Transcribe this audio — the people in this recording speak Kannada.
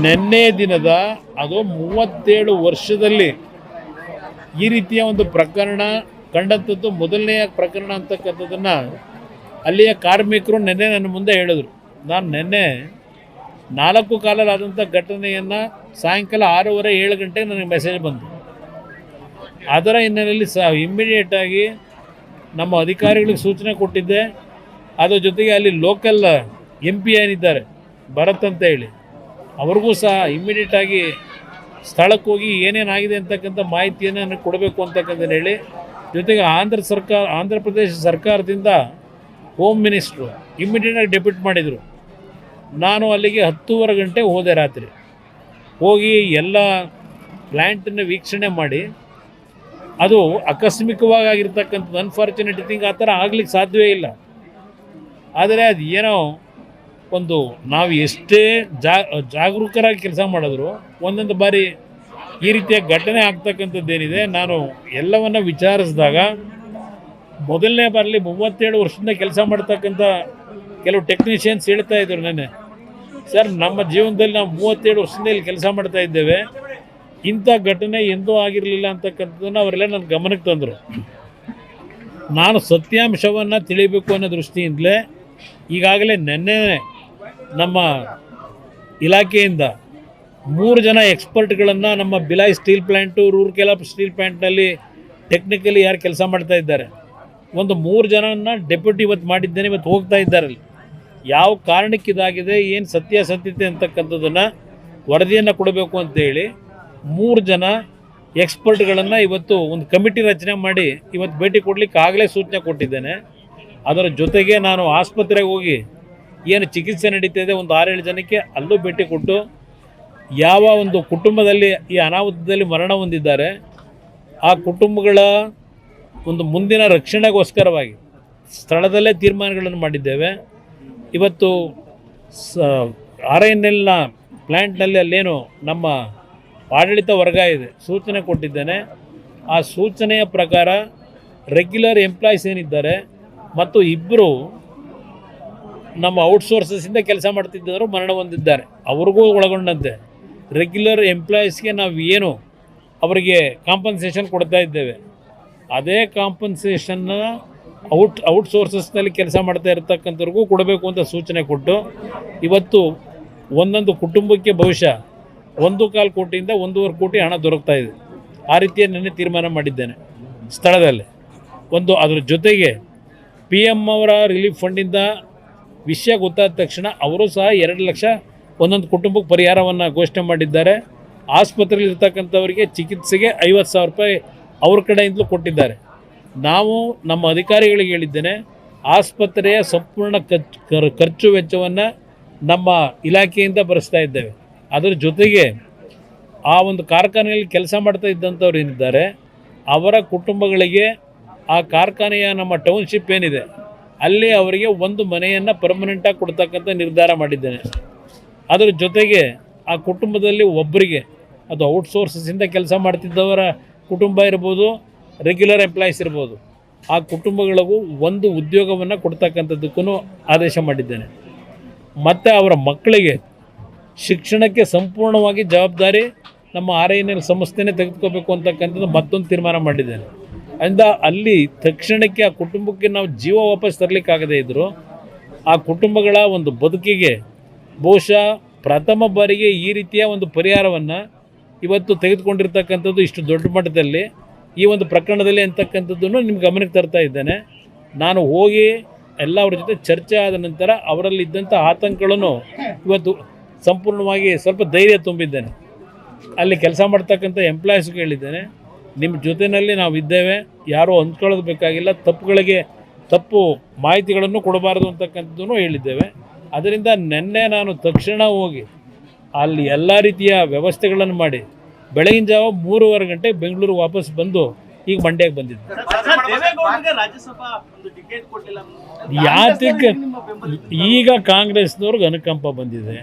ನಿನ್ನೆ ದಿನದ ಅದು 37 ವರ್ಷದಲ್ಲಿ ಈ ರೀತಿಯ ಒಂದು ಪ್ರಕರಣ ಕಂಡಂಥದ್ದು ಮೊದಲನೆಯ ಪ್ರಕರಣ ಅಂತಕ್ಕಂಥದ್ದನ್ನು ಅಲ್ಲಿಯ ಕಾರ್ಮಿಕರು ನಿನ್ನೆ ನನ್ನ ಮುಂದೆ ಹೇಳಿದ್ರು. ನಾನು ನಿನ್ನೆ 4 ಕಾಲಲ್ಲಾದಂಥ ಘಟನೆಯನ್ನು ಸಾಯಂಕಾಲ 6:30 7 ಗಂಟೆಗೆ ನನಗೆ ಮೆಸೇಜ್ ಬಂತು. ಅದರ ಹಿನ್ನೆಲೆಯಲ್ಲಿ ಇಮ್ಮಿಡಿಯೇಟಾಗಿ ನಮ್ಮ ಅಧಿಕಾರಿಗಳಿಗೆ ಸೂಚನೆ ಕೊಟ್ಟಿದ್ದೆ. ಅದರ ಜೊತೆಗೆ ಅಲ್ಲಿ ಲೋಕಲ್ MP ಏನಿದ್ದಾರೆ ಭರತ್ ಅಂತ ಹೇಳಿ ಅವ್ರಿಗೂ ಸಹ ಇಮ್ಮಿಡಿಯೇಟಾಗಿ ಸ್ಥಳಕ್ಕೆ ಹೋಗಿ ಏನೇನಾಗಿದೆ ಅಂತಕ್ಕಂಥ ಮಾಹಿತಿಯನ್ನು ನನಗೆ ಕೊಡಬೇಕು ಅಂತಕ್ಕಂಥದ್ದು ಹೇಳಿ, ಜೊತೆಗೆ ಆಂಧ್ರ ಪ್ರದೇಶ ಸರ್ಕಾರದಿಂದ ಹೋಮ್ ಮಿನಿಸ್ಟ್ರು ಇಮ್ಮಿಡಿಯೇಟಾಗಿ ಡೆಪ್ಯೂಟ್ ಮಾಡಿದರು. ನಾನು ಅಲ್ಲಿಗೆ 10:30 ಗಂಟೆಗೆ ಹೋದೆ. ರಾತ್ರಿ ಹೋಗಿ ಎಲ್ಲ ಪ್ಲ್ಯಾಂಟನ್ನು ವೀಕ್ಷಣೆ ಮಾಡಿ, ಅದು ಆಕಸ್ಮಿಕವಾಗಿ ಆಗಿರ್ತಕ್ಕಂಥದ್ದು ಅನ್ಫಾರ್ಚುನೇಟ್ ಥಿಂಗ್. ಆ ಥರ ಆಗ್ಲಿಕ್ಕೆ ಸಾಧ್ಯವೇ ಇಲ್ಲ. ಆದರೆ ಅದು ಏನೋ ಒಂದು ನಾವು ಎಷ್ಟೇ ಜಾಗರೂಕರಾಗಿ ಕೆಲಸ ಮಾಡಿದ್ರು ಒಂದೊಂದು ಬಾರಿ ಈ ರೀತಿಯ ಘಟನೆ ಆಗ್ತಕ್ಕಂಥದ್ದೇನಿದೆ. ನಾನು ಎಲ್ಲವನ್ನು ವಿಚಾರಿಸಿದಾಗ ಮೊದಲನೇ ಬಾರಲ್ಲಿ 37 ವರ್ಷದಿಂದ ಕೆಲಸ ಮಾಡ್ತಕ್ಕಂಥ ಕೆಲವು ಟೆಕ್ನಿಷಿಯನ್ಸ್ ಹೇಳ್ತಾ ಇದ್ರು ನೆನ್ನೆ, ಸರ್ ನಮ್ಮ ಜೀವನದಲ್ಲಿ ನಾವು 37 ವರ್ಷದಿಂದ ಇಲ್ಲಿ ಕೆಲಸ ಮಾಡ್ತಾ ಇದ್ದೇವೆ, ಇಂಥ ಘಟನೆ ಎಂದೂ ಆಗಿರಲಿಲ್ಲ ಅಂತಕ್ಕಂಥದ್ದನ್ನು ಅವರೆಲ್ಲ ನನ್ನ ಗಮನಕ್ಕೆ ತಂದರು. ನಾನು ಸತ್ಯಾಂಶವನ್ನು ತಿಳಿಬೇಕು ಅನ್ನೋ ದೃಷ್ಟಿಯಿಂದಲೇ ಈಗಾಗಲೇ ನೆನ್ನೆ ನಮ್ಮ ಇಲಾಖೆಯಿಂದ 3 ಜನ ಎಕ್ಸ್ಪರ್ಟ್ಗಳನ್ನು ನಮ್ಮ Bhilai steel plant, Rourkela steel ಪ್ಲ್ಯಾಂಟ್ನಲ್ಲಿ ಟೆಕ್ನಿಕಲಿ ಯಾರು ಕೆಲಸ ಮಾಡ್ತಾ ಇದ್ದಾರೆ, ಒಂದು 3 ಜನನ ಡೆಪ್ಯೂಟಿ ಇವತ್ತು ಮಾಡಿದ್ದೇನೆ. ಇವತ್ತು ಹೋಗ್ತಾ ಇದ್ದಾರೆ. ಅಲ್ಲಿ ಯಾವ ಕಾರಣಕ್ಕೆ ಇದಾಗಿದೆ, ಏನು ಸತ್ಯಾಸತ್ಯತೆ ಅಂತಕ್ಕಂಥದ್ದನ್ನು ವರದಿಯನ್ನು ಕೊಡಬೇಕು ಅಂತೇಳಿ 3 ಜನ ಎಕ್ಸ್ಪರ್ಟ್ಗಳನ್ನು ಇವತ್ತು ಒಂದು ಕಮಿಟಿ ರಚನೆ ಮಾಡಿ ಇವತ್ತು ಭೇಟಿ ಕೊಡಲಿಕ್ಕೆ ಆಗಲೇ ಸೂಚನೆ ಕೊಟ್ಟಿದ್ದೇನೆ. ಅದರ ಜೊತೆಗೆ ನಾನು ಆಸ್ಪತ್ರೆಗೆ ಹೋಗಿ ಏನು ಚಿಕಿತ್ಸೆ ನಡೀತಿದೆ ಒಂದು 6-7 ಜನಕ್ಕೆ ಅಲ್ಲೂ ಭೇಟಿ ಕೊಟ್ಟು, ಯಾವ ಒಂದು ಕುಟುಂಬದಲ್ಲಿ ಈ ಅನಾಹುತದಲ್ಲಿ ಮರಣ ಹೊಂದಿದ್ದಾರೆ ಆ ಕುಟುಂಬಗಳ ಒಂದು ಮುಂದಿನ ರಕ್ಷಣೆಗೋಸ್ಕರವಾಗಿ ಸ್ಥಳದಲ್ಲೇ ತೀರ್ಮಾನಗಳನ್ನು ಮಾಡಿದ್ದೇವೆ. ಇವತ್ತು RINLನ ಪ್ಲ್ಯಾಂಟ್ನಲ್ಲಿ ಅಲ್ಲೇನು ನಮ್ಮ ಆಡಳಿತ ವರ್ಗ ಇದೆ ಸೂಚನೆ ಕೊಟ್ಟಿದ್ದೇನೆ. ಆ ಸೂಚನೆಯ ಪ್ರಕಾರ ರೆಗ್ಯುಲರ್ ಎಂಪ್ಲಾಯೀಸ್ ಏನಿದ್ದಾರೆ ಮತ್ತು 2 ನಮ್ಮ ಔಟ್ಸೋರ್ಸಸ್ಸಿಂದ ಕೆಲಸ ಮಾಡ್ತಿದ್ದವರು ಮರಣ ಹೊಂದಿದ್ದಾರೆ, ಅವ್ರಿಗೂ ಒಳಗೊಂಡಂತೆ ರೆಗ್ಯುಲರ್ ಎಂಪ್ಲಾಯೀಸ್ಗೆ ನಾವು ಏನು ಅವರಿಗೆ ಕಾಂಪನ್ಸೇಷನ್ ಕೊಡ್ತಾ ಇದ್ದೇವೆ ಅದೇ ಕಾಂಪನ್ಸೇಷನ್ನ ಔಟ್ಸೋರ್ಸಸ್ನಲ್ಲಿ ಕೆಲಸ ಮಾಡ್ತಾ ಇರತಕ್ಕಂಥವ್ರಿಗೂ ಕೊಡಬೇಕು ಅಂತ ಸೂಚನೆ ಕೊಟ್ಟು, ಇವತ್ತು ಒಂದೊಂದು ಕುಟುಂಬಕ್ಕೆ ಬಹುಶಃ 1.25 ಕೋಟಿಯಿಂದ 1.5 ಕೋಟಿ ಹಣ ದೊರಕ್ತಾ ಇದೆ. ಆ ರೀತಿಯ ನಿನ್ನೆ ತೀರ್ಮಾನ ಮಾಡಿದ್ದೇನೆ ಸ್ಥಳದಲ್ಲಿ. ಅದರ ಜೊತೆಗೆ PM ಅವರ ರಿಲೀಫ್ ಫಂಡಿಂದ ವಿಷಯ ಗೊತ್ತಾದ ತಕ್ಷಣ ಅವರು ಸಹ 2 ಲಕ್ಷ ಒಂದೊಂದು ಕುಟುಂಬಕ್ಕೆ ಪರಿಹಾರವನ್ನು ಘೋಷಣೆ ಮಾಡಿದ್ದಾರೆ. ಆಸ್ಪತ್ರೆಯಲ್ಲಿ ಇರ್ತಕ್ಕಂಥವರಿಗೆ ಚಿಕಿತ್ಸೆಗೆ 50,000 ರೂಪಾಯಿ ಅವ್ರ ಕಡೆಯಿಂದಲೂ ಕೊಟ್ಟಿದ್ದಾರೆ. ನಾವು ನಮ್ಮ ಅಧಿಕಾರಿಗಳಿಗೆ ಹೇಳಿದ್ದೇನೆ, ಆಸ್ಪತ್ರೆಯ ಸಂಪೂರ್ಣ ಖರ್ಚು ವೆಚ್ಚವನ್ನು ನಮ್ಮ ಇಲಾಖೆಯಿಂದ ಭರಿಸ್ತಾ ಇದ್ದೇವೆ. ಅದರ ಜೊತೆಗೆ ಆ ಒಂದು ಕಾರ್ಖಾನೆಯಲ್ಲಿ ಕೆಲಸ ಮಾಡ್ತಾ ಇದ್ದಂಥವ್ರು ಏನಿದ್ದಾರೆ ಅವರ ಕುಟುಂಬಗಳಿಗೆ ಆ ಕಾರ್ಖಾನೆಯ ನಮ್ಮ ಟೌನ್ಶಿಪ್ ಏನಿದೆ ಅಲ್ಲಿ ಅವರಿಗೆ ಒಂದು ಮನೆಯನ್ನು ಪರ್ಮನೆಂಟಾಗಿ ಕೊಡ್ತಕ್ಕಂಥ ನಿರ್ಧಾರ ಮಾಡಿದ್ದೇನೆ. ಅದರ ಜೊತೆಗೆ ಆ ಕುಟುಂಬದಲ್ಲಿ ಒಬ್ಬರಿಗೆ, ಅದು ಔಟ್ಸೋರ್ಸಸ್ಸಿಂದ ಕೆಲಸ ಮಾಡ್ತಿದ್ದವರ ಕುಟುಂಬ ಇರ್ಬೋದು, ರೆಗ್ಯುಲರ್ ಎಂಪ್ಲಾಯೀಸ್ ಇರ್ಬೋದು, ಆ ಕುಟುಂಬಗಳಿಗೂ ಒಂದು ಉದ್ಯೋಗವನ್ನು ಕೊಡ್ತಕ್ಕಂಥದ್ದಕ್ಕೂ ಆದೇಶ ಮಾಡಿದ್ದೇನೆ. ಮತ್ತು ಅವರ ಮಕ್ಕಳಿಗೆ ಶಿಕ್ಷಣಕ್ಕೆ ಸಂಪೂರ್ಣವಾಗಿ ಜವಾಬ್ದಾರಿ ನಮ್ಮ RINL ಸಂಸ್ಥೆನೇ ತೆಗೆದುಕೋಬೇಕು ಅಂತಕ್ಕಂಥದ್ದು ಮತ್ತೊಂದು ತೀರ್ಮಾನ ಮಾಡಿದ್ದೇನೆ. ಅಂದ ಅಲ್ಲಿ ತಕ್ಷಣಕ್ಕೆ ಆ ಕುಟುಂಬಕ್ಕೆ ನಾವು ಜೀವ ವಾಪಸ್ ತರಲಿಕ್ಕಾಗದೇ ಇದ್ದರೂ ಆ ಕುಟುಂಬಗಳ ಒಂದು ಬದುಕಿಗೆ ಬಹುಶಃ ಪ್ರಥಮ ಬಾರಿಗೆ ಈ ರೀತಿಯ ಒಂದು ಪರಿಹಾರವನ್ನು ಇವತ್ತು ತೆಗೆದುಕೊಂಡಿರ್ತಕ್ಕಂಥದ್ದು ಇಷ್ಟು ದೊಡ್ಡ ಮಟ್ಟದಲ್ಲಿ ಈ ಒಂದು ಪ್ರಕರಣದಲ್ಲಿ ಅಂತಕ್ಕಂಥದ್ದನ್ನು ನಿಮ್ಗೆ ಗಮನಕ್ಕೆ ತರ್ತಾ ಇದ್ದೇನೆ. ನಾನು ಹೋಗಿ ಎಲ್ಲ ಅವ್ರ ಜೊತೆ ಚರ್ಚೆ ಆದ ನಂತರ ಅವರಲ್ಲಿದ್ದಂಥ ಆತಂಕಗಳನ್ನು ಇವತ್ತು ಸಂಪೂರ್ಣವಾಗಿ ಸ್ವಲ್ಪ ಧೈರ್ಯ ತುಂಬಿದ್ದೇನೆ. ಅಲ್ಲಿ ಕೆಲಸ ಮಾಡ್ತಕ್ಕಂಥ ಎಂಪ್ಲಾಯೀಸ್ಗೆ ಹೇಳಿದ್ದೇನೆ, ನಿಮ್ಮ ಜೊತೆಯಲ್ಲಿ ನಾವು ಇದ್ದೇವೆ, ಯಾರೂ ಅಂದ್ಕೊಳ್ಳೋದು ಬೇಕಾಗಿಲ್ಲ, ತಪ್ಪು ಮಾಹಿತಿಗಳನ್ನು ಕೊಡಬಾರ್ದು ಅಂತಕ್ಕಂಥದ್ದನ್ನು ಹೇಳಿದ್ದೇವೆ. ಅದರಿಂದ ನಿನ್ನೆ ನಾನು ತಕ್ಷಣ ಹೋಗಿ ಅಲ್ಲಿ ಎಲ್ಲ ರೀತಿಯ ವ್ಯವಸ್ಥೆಗಳನ್ನು ಮಾಡಿ ಬೆಳಗಿನ ಜಾವ 3:15 ಗಂಟೆಗೆ ಬೆಂಗಳೂರಿಗೆ ವಾಪಸ್ ಬಂದು ಈಗ ಮಂಡ್ಯಕ್ಕೆ ಬಂದಿದ್ದೆ. ಯಾತಕ್ಕೆ ಈಗ ಕಾಂಗ್ರೆಸ್ನವ್ರಿಗೆ ಅನುಕಂಪ ಬಂದಿದೆ.